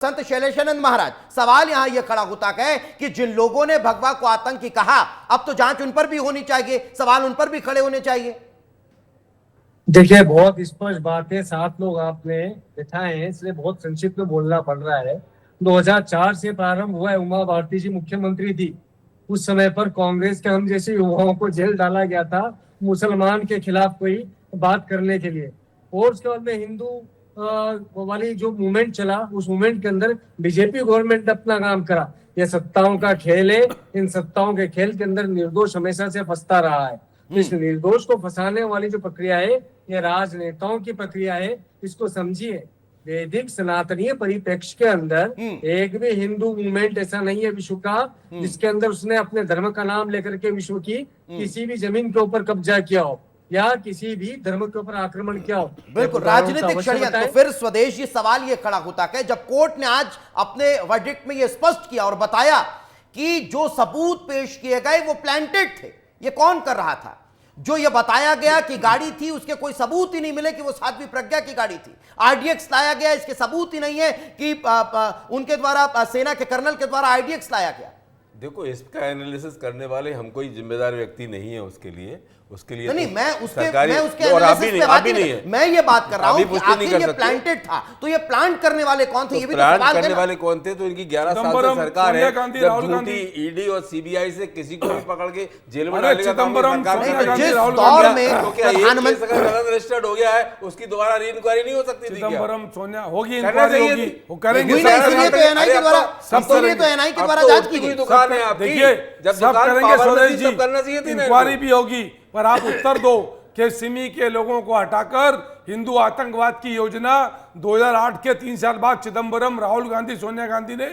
संत शैलेशानंद महाराज, सवाल यहां यह खड़ा होता है कि जिन लोगों ने भगवा को आतंकी कहा, अब तो जांच उन पर भी होनी चाहिए, सवाल उन पर भी खड़े होने चाहिए। देखिए, बहुत स्पष्ट बात है, 7 लोग आपने बिठाए हैं, इसलिए बहुत संक्षिप्त में बोलना पड़ रहा है। 2004 से प्रारंभ हुआ है। उमा भारती जी मुख्यमंत्री थी उस समय पर, कांग्रेस के हम जैसे युवाओं को जेल डाला गया था मुसलमान के खिलाफ कोई बात करने के लिए। और उसके बाद में हिंदू वाली जो मूवमेंट चला, उस मूवमेंट के अंदर बीजेपी गवर्नमेंट ने अपना काम करा। यह सत्ताओं का खेल है, इन सत्ताओं के खेल के अंदर निर्दोष हमेशा से फंसता रहा है। इस निर्दोष को फंसाने वाली जो प्रक्रिया है, ये राजनेताओं की प्रक्रिया है। इसको समझिए, वैदिक सनातनीय परिप्रेक्ष्य के अंदर एक भी हिंदू मूवमेंट ऐसा नहीं है विश्व का जिसके अंदर उसने अपने धर्म का नाम लेकर के विश्व की किसी भी जमीन के ऊपर कब्जा किया हो या किसी भी धर्म के ऊपर आक्रमण किया हो। बिल्कुल राजनीतिक षड्यंत्र। तो फिर स्वदेश ये सवाल ये खड़ा होता है, जब कोर्ट ने आज अपने वर्डिक्ट में ये स्पष्ट किया और बताया कि जो सबूत पेश किए गए वो प्लांटेड थे, ये कौन कर रहा था? जो ये बताया गया कि गाड़ी थी, उसके कोई सबूत ही नहीं मिले कि वो साध्वी प्रज्ञा की गाड़ी थी। आरडीएक्स लाया गया, इसके सबूत ही नहीं है कि उनके द्वारा, सेना के कर्नल के द्वारा आरडीएक्स लाया गया। देखो, इसका एनालिसिस करने वाले हम कोई जिम्मेदार व्यक्ति नहीं है उसके लिए नहीं, मैं उसके एनालिसिस पे बात नहीं है। मैं ये बात कर रहा हूं कि आखिर ये प्लांटेड था, तो ये प्लांट करने वाले कौन थे? ये भी प्लांट करने वाले कौन थे? तो इनकी 11 साल से सरकार है। जब झूठी ईडी और सीबीआई से किसी को भी पकड़ के जेल में डालेगा, जिस दौर में प्रधानमंत्री रजिस्टर्ड हो गया है, उसकी दोबारा री इंक्वायरी नहीं हो सकती? चिदंबरम सोनिया होगी, इंक्वायरी होगी, वो करेंगे। इसलिए तो एनआई के द्वारा जांच की गई। दुकान है आपकी, देखिए जब सब करेंगे स्वदेश जी, करना चाहिए थी, इंक्वायरी भी होगी। पर आप उत्तर दो कि सिमी के लोगों को हटाकर हिंदू आतंकवाद की योजना 2008 के 3 साल बाद चिदंबरम, राहुल गांधी, सोनिया गांधी ने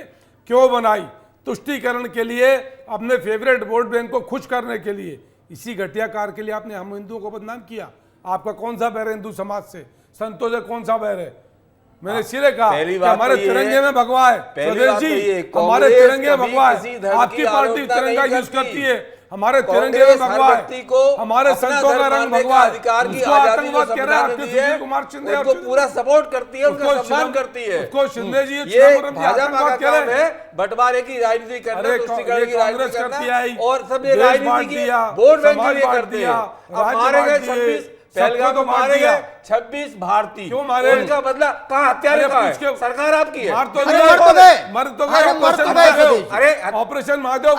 क्यों बनाई? तुष्टीकरण के लिए, अपने फेवरेट वोट बैंक को खुश करने के लिए। इसी घटिया कार के लिए आपने हम हिंदुओं को बदनाम किया। आपका कौन सा बैर है हिंदू समाज से? संतों से कौन सा बैर है? मैंने इसलिए कहा कि हमारे तिरंगे में भगवा है। स्वदेश जी, हमारे तिरंगे में भगवा है। आपकी पार्टी तिरंगा यूज करती है, हमारे तिरंगे में भगवा है, हमारे संतों का रंग भगवा है। अधिकार की आतंकवाद कह रहे हैं, सुशील कुमार शिंदे उसको पूरा सपोर्ट करती है, उनका सम्मान करती है। उसको शिंदे जी ये भाजपा का काम है, बंटवारे की राजनीति करना, तुष्टीकरण की राजनीति करना, और सब ये राजनीति की वोट बैंक के लिए करते हैं। अब मारे गए 26 पहलगाम को मारे गए 26 भारतीय, क्यों मारे? उनका बदला कहाँ? हत्यारे कहाँ है? सरकार आपकी है। मर तो गए। अरे ऑपरेशन महादेव,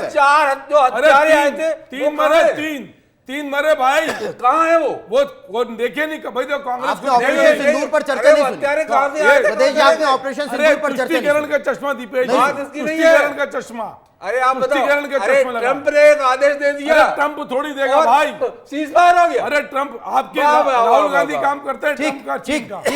4 जो हत्यारे आए थे, 3 मरे, 3 मरे भाई। कहाँ है वो देखे नहीं भाई? तो कांग्रेस को ऑपरेशन सिंदूर पर चर्चा नहीं हत्यारे कहाँ से आए? स्वदेश जी, आपने ऑपरेशन सिंदूर पर चर्चा तुष्टीकरण का चश्मा दीपेश, बात इसकी नहीं है। तुष्टीकरण का चश्मा। अरे आप बताओ, अरे ट्रंप ने एक आदेश दे दिया। अरे ट्रंप थोड़ी देगा भाई, सीज फायर हो गया। अरे ट्रंप आपके राहुल गांधी काम करते हैं। ठीक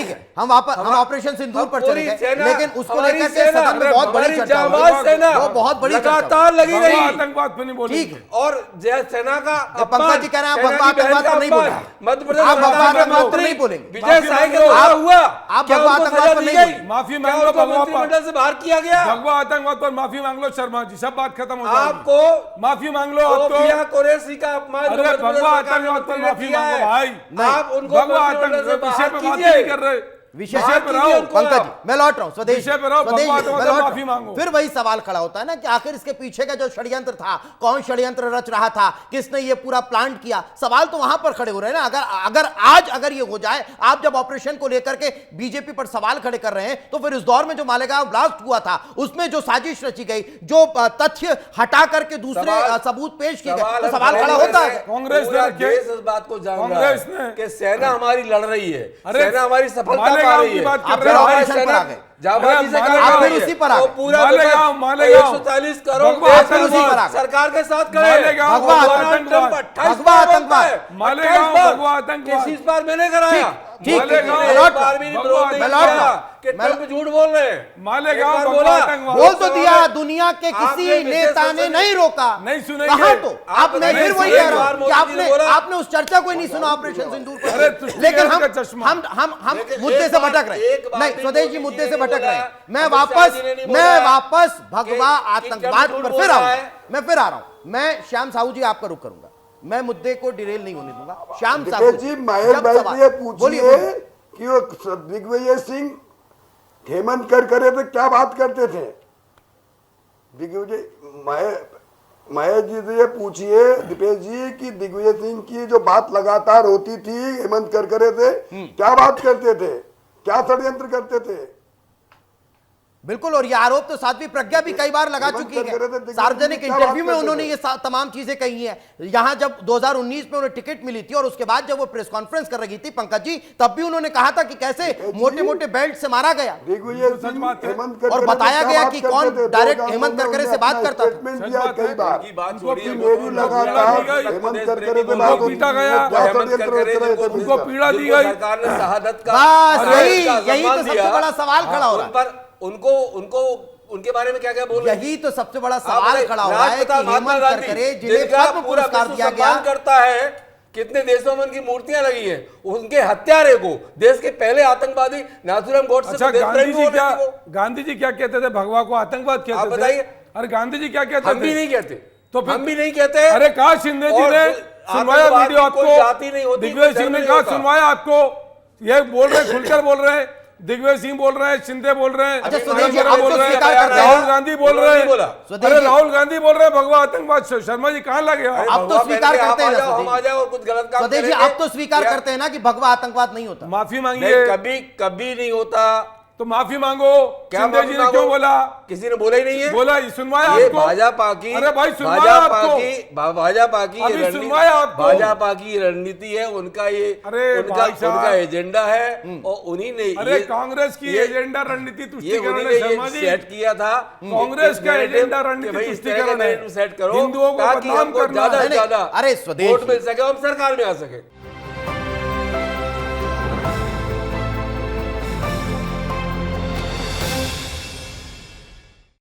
है, हम ऑपरेशन सिंदूर पर चलेंगे, लेकिन उसको लेकर के सदन में बहुत बड़ी चर्चा हुई, वो बहुत बड़ी लगातार लगी रही। आतंकवाद पे नहीं बोली। और जय सेना का पंकज जी कह रहे हैं भगवा आतंकवाद पर नहीं बोला, मध्य प्रदेश आप भगवा आतंकवाद पर नहीं बोलेंगे। विजय साई के हुआ, आप भगवा आतंकवाद पर नहीं बोलेंगे। माफी मांग लो, मंत्रिमंडल से बाहर किया गया। भगवा आतंकवाद पर माफी मांग लो शर्मा जी, सब बात खत्म हो जाएगी। आपको माफी मांग लो। आप तो कुरैशी का अपमान, अरे भगवा आतंकवाद पर माफी मांगो भाई। आप उनको भगवा आतंकवाद विषय पे बात नहीं कर रहे, विषय पे रहो। पंकज जी, मैं लौट रहा हूं स्वदेश, विषय पे रहो, माफी मांगो। फिर वही सवाल खड़ा होता है ना कि आखिर इसके पीछे का जो षड्यंत्र था, कौन षड्यंत्र रच रहा था, किसने ये पूरा प्लांट किया? सवाल तो वहां पर खड़े हो रहे हैं ना। अगर ये हो जाए, आप जब ऑपरेशन को लेकर के बीजेपी पर सवाल खड़े कर रहे हैं, तो फिर इस दौर में जो मालेगांव ब्लास्ट हुआ था, उसमें जो साजिश रची गई, जो तथ्य हटा करके दूसरे सबूत पेश किए गए, तो सवाल खड़ा होता है। कांग्रेस ने इस बात को जान रहा है कि सेना हमारी लड़ रही है, सेना हमारी सफलता पा रही है। ऑपरेशन पर आ गए, जाबाजी से आप फिर उसी पर आ गए। पूरा 140 करोड़ सरकार के साथ खड़े। भगवा आतंकवाद, भगवा आतंकवाद इस बार मैंने कराया। ठीक, ट्रंप झूठ बोल रहे हैं। मालेगांव बोल तो दिया, दुनिया के किसी नेता ने नहीं रोका, नहीं सुनेंगे। कहा तो आपने, फिर वही कह रहा हूं कि आपने उस चर्चा को ही नहीं सुना ऑपरेशन सिंदूर पर। लेकिन हम मुद्दे से भटक रहे। नहीं स्वदेश जी, मुद्दे से भटक रहे। मैं वापस भगवा आतंकवाद पर फिर आ रहा हूं। मैं श्याम साहू जी आपका रुख करूंगा, मैं मुद्दे को डिरेल नहीं होने दूंगा। श्याम साहू जी, महेश भाई से पूछिए कि वो दिग्विजय सिंह हेमंत करकरे थे, क्या बात करते थे? दिग्विजय महेश जी से ये पूछिए दीपेश जी कि दिग्विजय सिंह की जो बात लगातार होती थी हेमंत करकरे थे, क्या बात करते थे, क्या षड्यंत्र करते थे? बिल्कुल, और ये आरोप तो साध्वी प्रज्ञा भी कई बार लगा चुकी है। सार्वजनिक इंटरव्यू में उन्होंने ये तमाम चीजें कही हैं। यहां जब 2019 में उन्हें टिकट मिली थी और उसके बाद जब वो प्रेस कॉन्फ्रेंस कर रही थी पंकज जी, तब भी उन्होंने कहा था कि कैसे मोटे मोटे बेल्ट से मारा गया और बताया गया कि कौन डायरेक्ट हेमंत करकरे से बात करता था। कई बार मेरी लगातार हेमंत करकरे से बात पीटा गया, उनको पीड़ा दी गई। सरकार ने शहादत का यही तो सबसे बड़ा सवाल खड़ा हो रहा है। उनको उनके बारे में क्या क्या बोल रहे हैं? यही तो सबसे बड़ा सवाल खड़ा हो रहा है कि हेमंत करकरे जिन्हें पद्म पुरस्कार दिया गया करता है, कितने देशों में उनकी मूर्तियां लगी हैं, उनके हत्यारे को, देश के पहले आतंकवादी नाथुराम गोडसे। अच्छा, गांधी जी क्या कहते थे? भगवा को आतंकवाद कहते थे? आप बताइए। अरे गांधी जी क्या कहते थे? हम भी नहीं कहते, तो हम भी नहीं कहते। अरे कहा शिंदे जी ने सुनवाया वीडियो आपको? दिग्विजय सिंह ने कहा सुनवाया आपको? ये बोल रहे, खुलकर बोल रहे हैं। दिग्विजय सिंह बोल रहे हैं, शिंदे बोल रहे हैं, बोल रहे हैं, राहुल गांधी बोल रहे हैं। अरे राहुल गांधी बोल रहे हैं भगवा आतंकवाद। शर्मा जी कहाँ लगे? आप तो स्वीकार करते हैं ना, हम आ जाए और कुछ गलत काम स्वदेश जी, आप तो स्वीकार करते हैं ना कि भगवा आतंकवाद नहीं होता। माफी मांगिए। कभी नहीं होता तो माफी मांगो। शिंदे जी ने क्यों बोला? किसी ने बोला ही नहीं है। बोला सुनवाया ये आपको? भाजपा की, अरे भाई सुनवाया आपको? भाजपा की रणनीति है, उनका ये उनका एजेंडा है और उन्हीं ने अरे कांग्रेस की एजेंडा रणनीति तुष्टिकरण सेट किया था। कांग्रेस का एजेंडा रणनीति तुष्टिकरण सेट करो हिंदुओं को ताकि हमको ज्यादा से ज्यादा अरे स्वदेश वोट मिल सके, हम सरकार में आ सके।